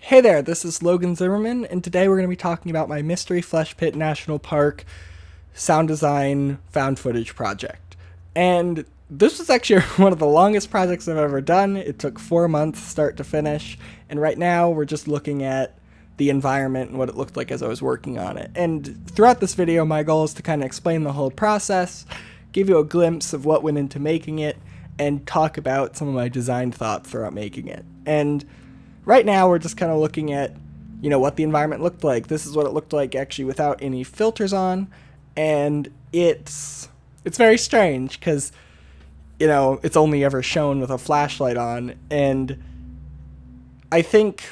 Hey there, this is Logan Zimmermann, and today we're going to be talking about my Mystery Flesh Pit National Park sound design found footage project. And this was actually one of the longest projects I've ever done. It took 4 months start to finish, and right now we're just looking at the environment and what it looked like as I was working on it. And throughout this video, my goal is to kind of explain the whole process, give you a glimpse of what went into making it, and talk about some of my design thoughts throughout making it. And right now, we're just kind of looking at, what the environment looked like. This is what it looked like actually without any filters on, and it's very strange because, it's only ever shown with a flashlight on, and I think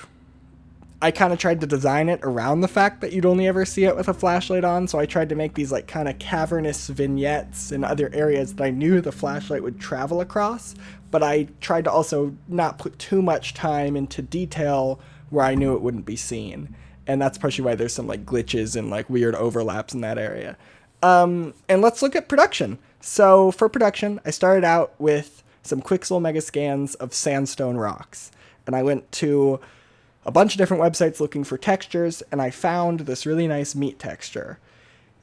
I kind of tried to design it around the fact that you'd only ever see it with a flashlight on, so I tried to make these kind of cavernous vignettes in other areas that I knew the flashlight would travel across, but I tried to also not put too much time into detail where I knew it wouldn't be seen, and that's partially why there's some glitches and weird overlaps in that area. And let's look at production. So for production, I started out with some Quixel mega scans of sandstone rocks, and I went to a bunch of different websites looking for textures, and I found this really nice meat texture.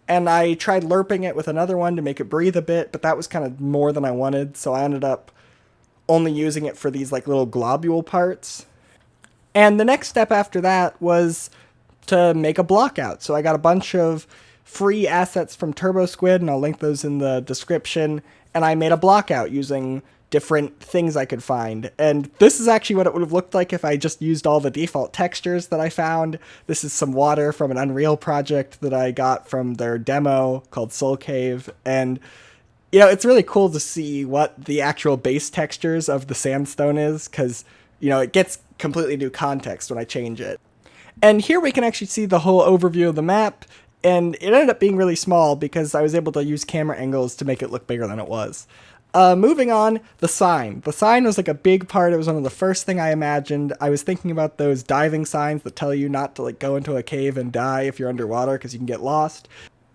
And I tried lerping it with another one to make it breathe a bit, but that was kind of more than I wanted, so I ended up only using it for these little globule parts. And the next step after that was to make a block out. So I got a bunch of free assets from TurboSquid, and I'll link those in the description, and I made a block out using different things I could find. And this is actually what it would have looked like if I just used all the default textures that I found. This is some water from an Unreal project that I got from their demo called Soul Cave. And, it's really cool to see what the actual base textures of the sandstone is, because, it gets completely new context when I change it. And here we can actually see the whole overview of the map, and it ended up being really small because I was able to use camera angles to make it look bigger than it was. Moving on, the sign. The sign was a big part. It was one of the first thing I imagined. I was thinking about those diving signs that tell you not to go into a cave and die if you're underwater because you can get lost.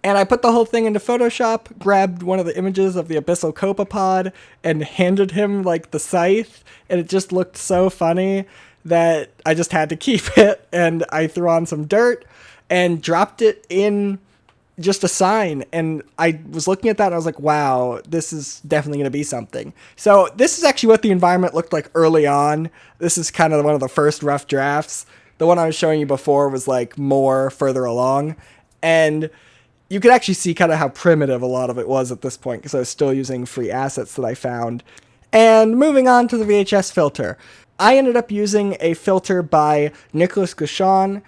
And I put the whole thing into Photoshop, grabbed one of the images of the abyssal copepod, and handed him the scythe, and it just looked so funny that I just had to keep it, and I threw on some dirt and dropped it in just a sign, and I was looking at that and I was like, wow, this is definitely going to be something. So this is actually what the environment looked like early on. This is kind of one of the first rough drafts. The one I was showing you before was more further along, and you could actually see kind of how primitive a lot of it was at this point because I was still using free assets that I found. And moving on to the VHS filter. I ended up using a filter by Nicholas Gauchon,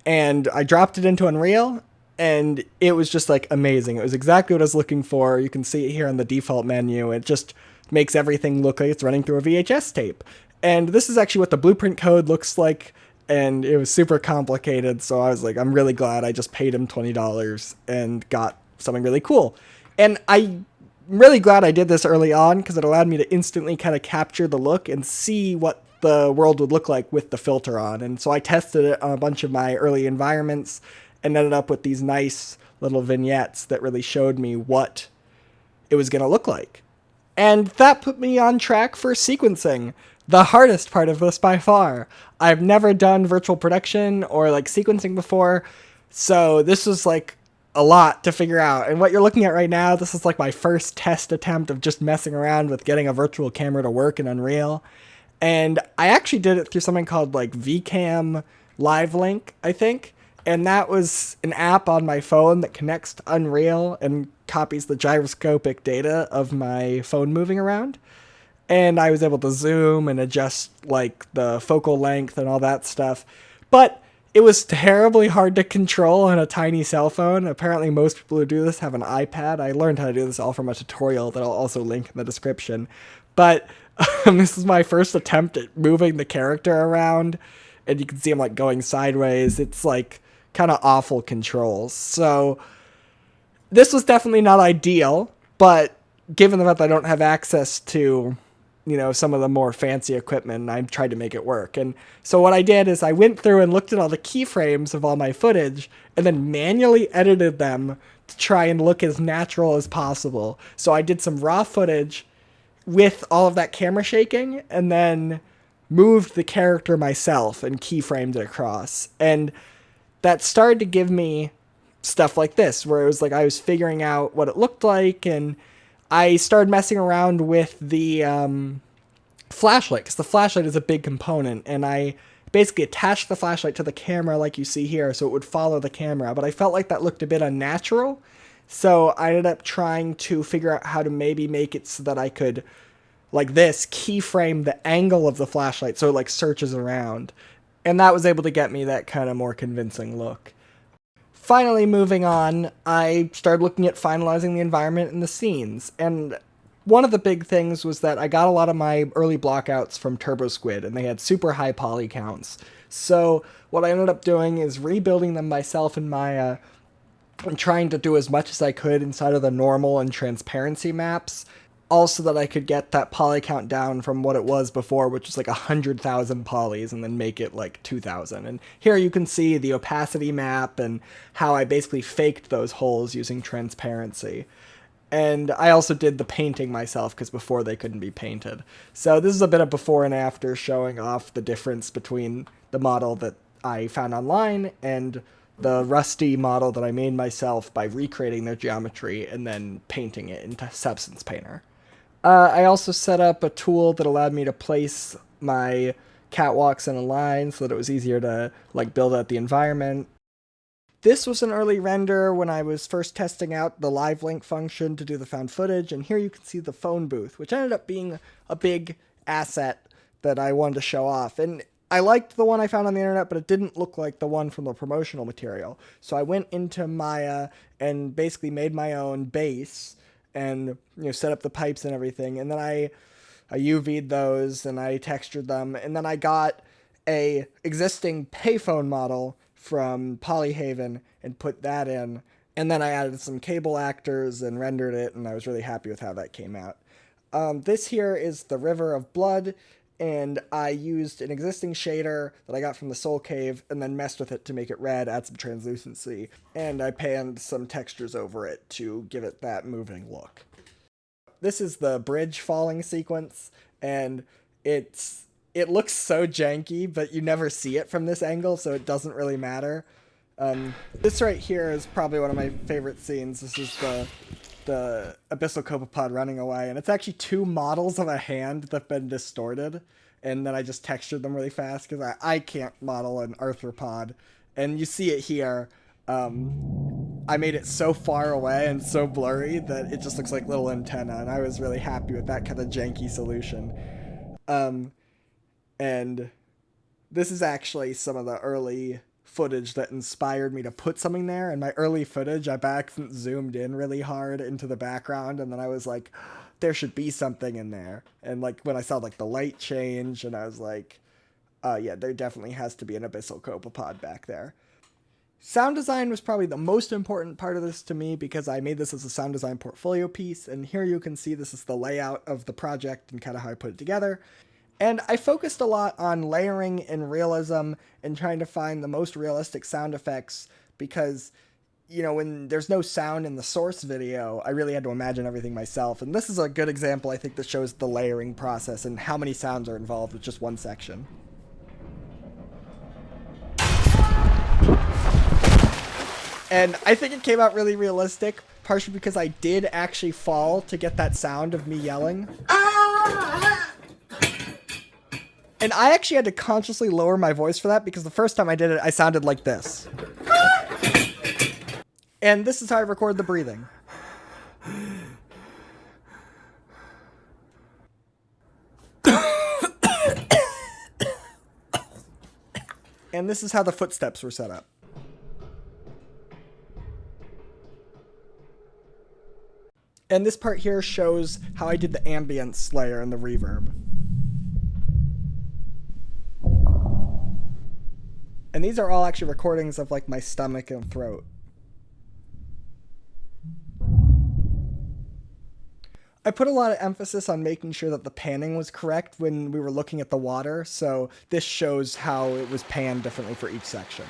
and I dropped it into Unreal, and it was just amazing. It was exactly what I was looking for. You can see it here on the default menu. It just makes everything look like it's running through a VHS tape. And this is actually what the blueprint code looks like, and it was super complicated, so I was I'm really glad I just paid him $20 and got something really cool. And I'm really glad I did this early on because it allowed me to instantly kind of capture the look and see what the world would look like with the filter on. And so I tested it on a bunch of my early environments and ended up with these nice little vignettes that really showed me what it was going to look like. And that put me on track for sequencing, the hardest part of this by far. I've never done virtual production or sequencing before, so this was a lot to figure out. And what you're looking at right now, this is my first test attempt of just messing around with getting a virtual camera to work in Unreal. And I actually did it through something called VCam Live Link, I think. And that was an app on my phone that connects to Unreal and copies the gyroscopic data of my phone moving around. And I was able to zoom and adjust the focal length and all that stuff. But it was terribly hard to control on a tiny cell phone. Apparently most people who do this have an iPad. I learned how to do this all from a tutorial that I'll also link in the description. But this is my first attempt at moving the character around. And you can see him going sideways. It's kind of awful controls. So this was definitely not ideal, but given the fact that I don't have access to, some of the more fancy equipment, I tried to make it work. And so what I did is I went through and looked at all the keyframes of all my footage and then manually edited them to try and look as natural as possible. So I did some raw footage with all of that camera shaking, and then moved the character myself and keyframed it across. And that started to give me stuff like this, where it was like I was figuring out what it looked like, and I started messing around with the flashlight, because the flashlight is a big component, and I basically attached the flashlight to the camera like you see here so it would follow the camera, but I felt like that looked a bit unnatural, so I ended up trying to figure out how to maybe make it so that I could, like this, keyframe the angle of the flashlight so it like searches around, and that was able to get me that kind of more convincing look. Finally, moving on, I started looking at finalizing the environment and the scenes, and one of the big things was that I got a lot of my early blockouts from TurboSquid, and they had super high poly counts. So what I ended up doing is rebuilding them myself in Maya and trying to do as much as I could inside of the normal and transparency maps, also that I could get that poly count down from what it was before, which was like 100,000 polys, and then make it like 2,000. And here you can see the opacity map and how I basically faked those holes using transparency. And I also did the painting myself, because before they couldn't be painted. So this is a bit of before and after, showing off the difference between the model that I found online and the rusty model that I made myself by recreating their geometry and then painting it into Substance Painter. I also set up a tool that allowed me to place my catwalks in a line so that it was easier to like build out the environment. This was an early render when I was first testing out the live link function to do the found footage, and here you can see the phone booth, which ended up being a big asset that I wanted to show off. And I liked the one I found on the internet, but it didn't look like the one from the promotional material. So I went into Maya and basically made my own base and set up the pipes and everything, and then I UV'd those and I textured them, and then I got a existing payphone model from Polyhaven and put that in, and then I added some cable actors and rendered it, and I was really happy with how that came out. This here is the River of Blood, and I used an existing shader that I got from the Soul Cave and then messed with it to make it red, add some translucency, and I panned some textures over it to give it that moving look. This is the bridge falling sequence, and it looks so janky, but you never see it from this angle, so it doesn't really matter. This right here is probably one of my favorite scenes. This is the abyssal copepod running away, and it's actually two models of a hand that have been distorted, and then I just textured them really fast because I can't model an arthropod, and you see it here. I made it so far away and so blurry that it just looks like little antenna, and I was really happy with that kind of janky solution. And this is actually some of the early footage that inspired me to put something there. In my early footage, I by accident zoomed in really hard into the background, and then I was like, there should be something in there. And like when I saw like the light change, and I was like, yeah, there definitely has to be an abyssal copepod back there. Sound design was probably the most important part of this to me because I made this as a sound design portfolio piece, and here you can see this is the layout of the project and kind of how I put it together. And I focused a lot on layering and realism and trying to find the most realistic sound effects because, when there's no sound in the source video, I really had to imagine everything myself. And this is a good example, I think, that shows the layering process and how many sounds are involved with just one section. And I think it came out really realistic, partially because I did actually fall to get that sound of me yelling. And I actually had to consciously lower my voice for that because the first time I did it, I sounded like this. And this is how I record the breathing. And this is how the footsteps were set up. And this part here shows how I did the ambience layer and the reverb. And these are all actually recordings of like my stomach and throat. I put a lot of emphasis on making sure that the panning was correct when we were looking at the water, so this shows how it was panned differently for each section.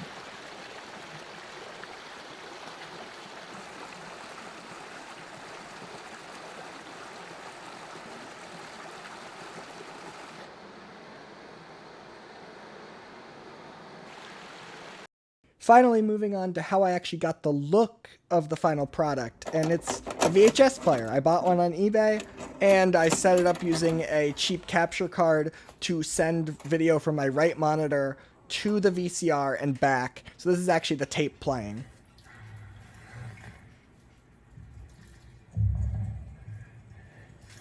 Finally, moving on to how I actually got the look of the final product, and it's a VHS player. I bought one on eBay, and I set it up using a cheap capture card to send video from my right monitor to the VCR and back. So this is actually the tape playing.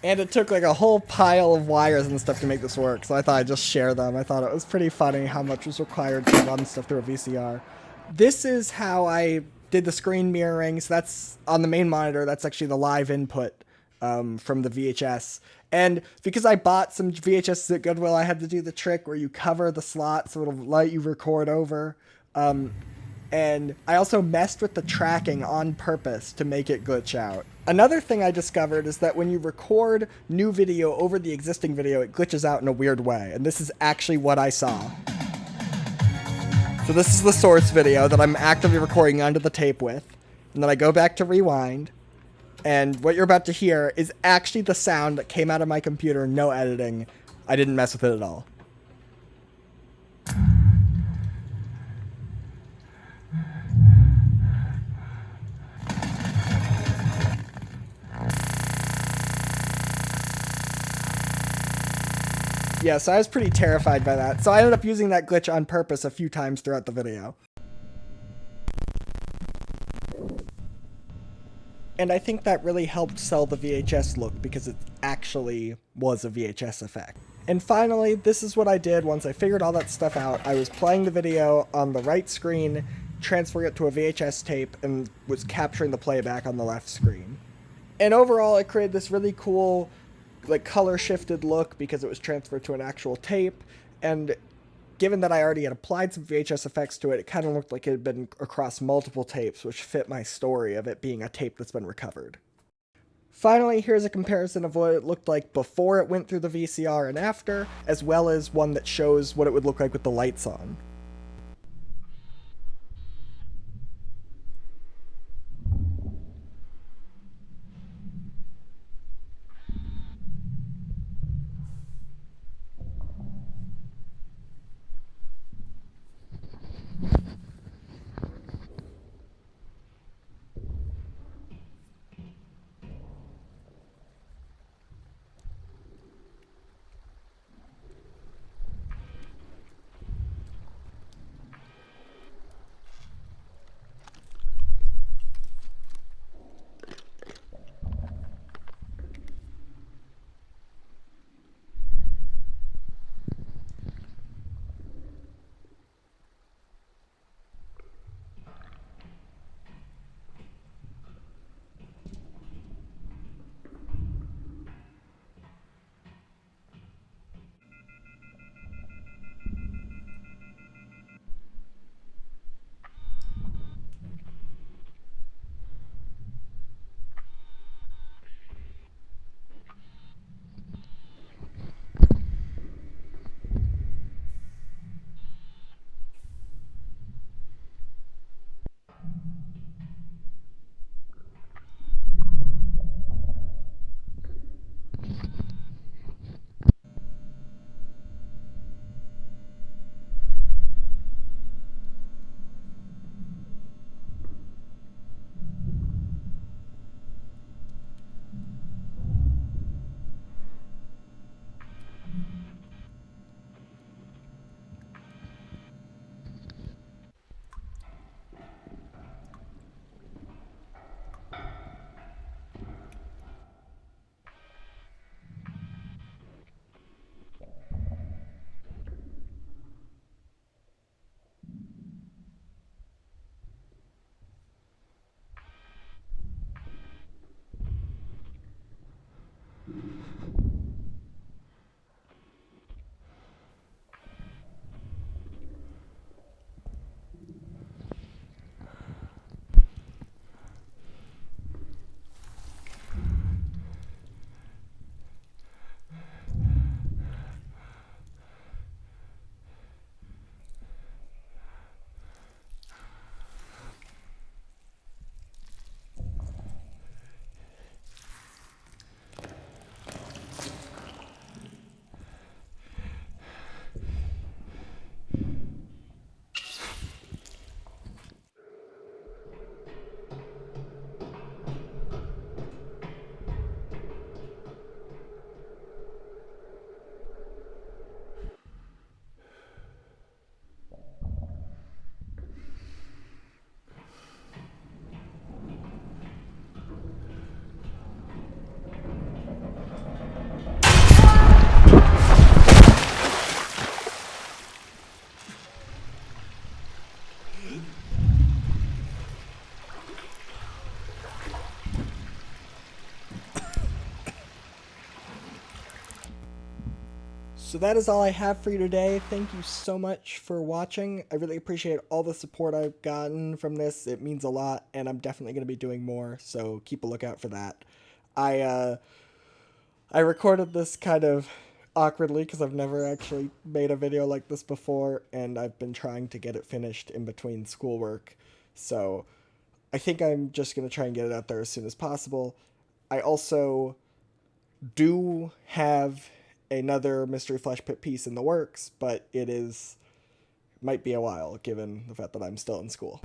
And it took like a whole pile of wires and stuff to make this work, so I thought I'd just share them. I thought it was pretty funny how much was required to run stuff through a VCR. This is how I did the screen mirroring. So that's on the main monitor. That's actually the live input from the VHS. And because I bought some VHS at Goodwill, I had to do the trick where you cover the slot so it'll let you record over. And I also messed with the tracking on purpose to make it glitch out. Another thing I discovered is that when you record new video over the existing video, it glitches out in a weird way. And this is actually what I saw. So this is the source video that I'm actively recording onto the tape with. And then I go back to rewind. And what you're about to hear is actually the sound that came out of my computer, no editing. I didn't mess with it at all. Yeah, so I was pretty terrified by that. So I ended up using that glitch on purpose a few times throughout the video. And I think that really helped sell the VHS look because it actually was a VHS effect. And finally, this is what I did once I figured all that stuff out. I was playing the video on the right screen, transferring it to a VHS tape, and was capturing the playback on the left screen. And overall, it created this really cool like color shifted look because it was transferred to an actual tape, and given that I already had applied some VHS effects to it, it kind of looked like it had been across multiple tapes, which fit my story of it being a tape that's been recovered. Finally, here's a comparison of what it looked like before it went through the VCR and after, as well as one that shows what it would look like with the lights on. So that is all I have for you today. Thank you so much for watching. I really appreciate all the support I've gotten from this. It means a lot, and I'm definitely going to be doing more, so keep a lookout for that. I recorded this kind of awkwardly because I've never actually made a video like this before, and I've been trying to get it finished in between schoolwork. So I think I'm just going to try and get it out there as soon as possible. I also do have another Mystery Flesh Pit piece in the works, but might be a while given the fact that I'm still in school.